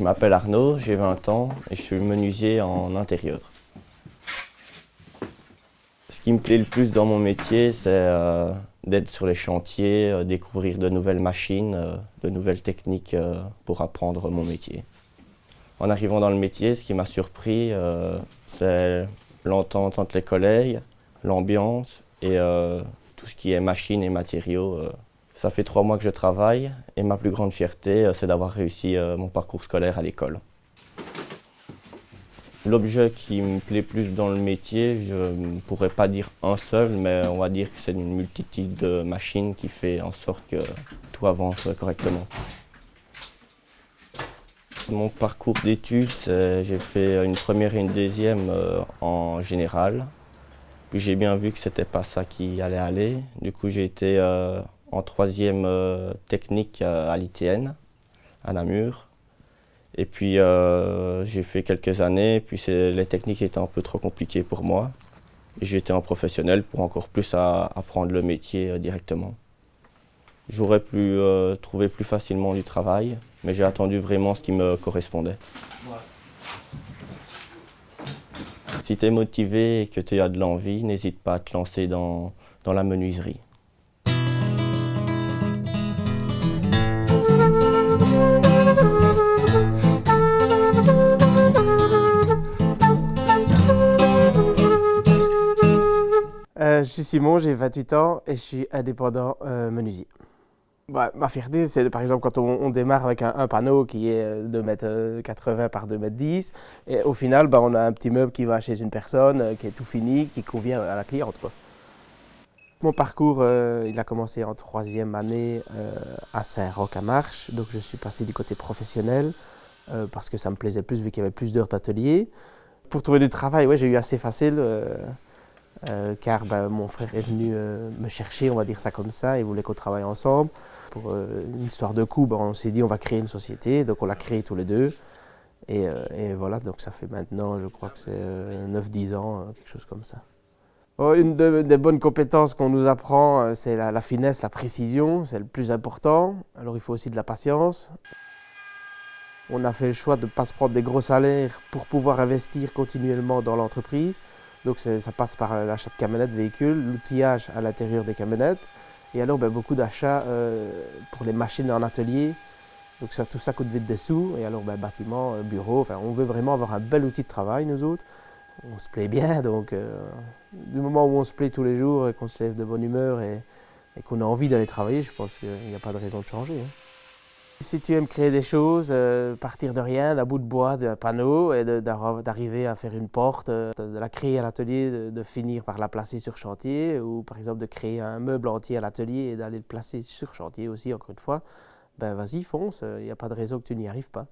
m'appelle Arnaud, j'ai 20 ans et je suis menuisier en intérieur. Ce qui me plaît le plus dans mon métier, c'est d'être sur les chantiers, découvrir de nouvelles machines, de nouvelles techniques pour apprendre mon métier. En arrivant dans le métier, ce qui m'a surpris, c'est l'entente entre les collègues, l'ambiance et tout ce qui est machines et matériaux. Ça fait 3 mois que je travaille et ma plus grande fierté, c'est d'avoir réussi mon parcours scolaire à l'école. L'objet qui me plaît plus dans le métier, je ne pourrais pas dire un seul, mais on va dire que c'est une multitude de machines qui fait en sorte que tout avance correctement. Mon parcours d'études, j'ai fait une première et une deuxième en général. Puis j'ai bien vu que c'était pas ça qui allait aller. Du coup, j'ai été en troisième technique à l'ITN, à Namur. Et puis j'ai fait quelques années, puis les techniques étaient un peu trop compliquées pour moi. Et j'ai été en professionnel pour encore plus apprendre le métier directement. J'aurais pu trouver plus facilement du travail, mais j'ai attendu vraiment ce qui me correspondait. Si tu es motivé et que tu as de l'envie, n'hésite pas à te lancer dans la menuiserie. Je suis Simon, j'ai 28 ans et je suis indépendant menuisier. Ma fierté, c'est par exemple quand on démarre avec un panneau qui est 2,80 m par 2,10 m et au final, on a un petit meuble qui va chez une personne, qui est tout fini, qui convient à la cliente, quoi. Mon parcours, il a commencé en 3e année à Saint-Roch-à-Marche, donc je suis passé du côté professionnel parce que ça me plaisait plus vu qu'il y avait plus d'heures d'atelier. Pour trouver du travail, ouais, j'ai eu assez facile. Car mon frère est venu me chercher, on va dire ça comme ça, il voulait qu'on travaille ensemble. Pour une histoire de coup, on s'est dit on va créer une société, donc on l'a créée tous les deux. Et voilà, donc ça fait maintenant, je crois que c'est 9-10 ans, quelque chose comme ça. Une des bonnes compétences qu'on nous apprend, c'est la finesse, la précision, c'est le plus important. Alors il faut aussi de la patience. On a fait le choix de ne pas se prendre des gros salaires pour pouvoir investir continuellement dans l'entreprise. Donc ça passe par l'achat de camionnettes, véhicules, l'outillage à l'intérieur des camionnettes. Et alors beaucoup d'achats pour les machines en atelier. Donc tout ça coûte vite des sous. Et alors bâtiment, bureau, on veut vraiment avoir un bel outil de travail nous autres. On se plaît bien, donc du moment où on se plaît tous les jours et qu'on se lève de bonne humeur et qu'on a envie d'aller travailler, je pense qu'il n'y a pas de raison de changer. Si tu aimes créer des choses, partir de rien, d'un bout de bois, d'un panneau, et d'arriver à faire une porte, de la créer à l'atelier, de finir par la placer sur chantier, ou par exemple de créer un meuble entier à l'atelier et d'aller le placer sur chantier aussi, encore une fois, vas-y, fonce, il n'y a pas de raison que tu n'y arrives pas.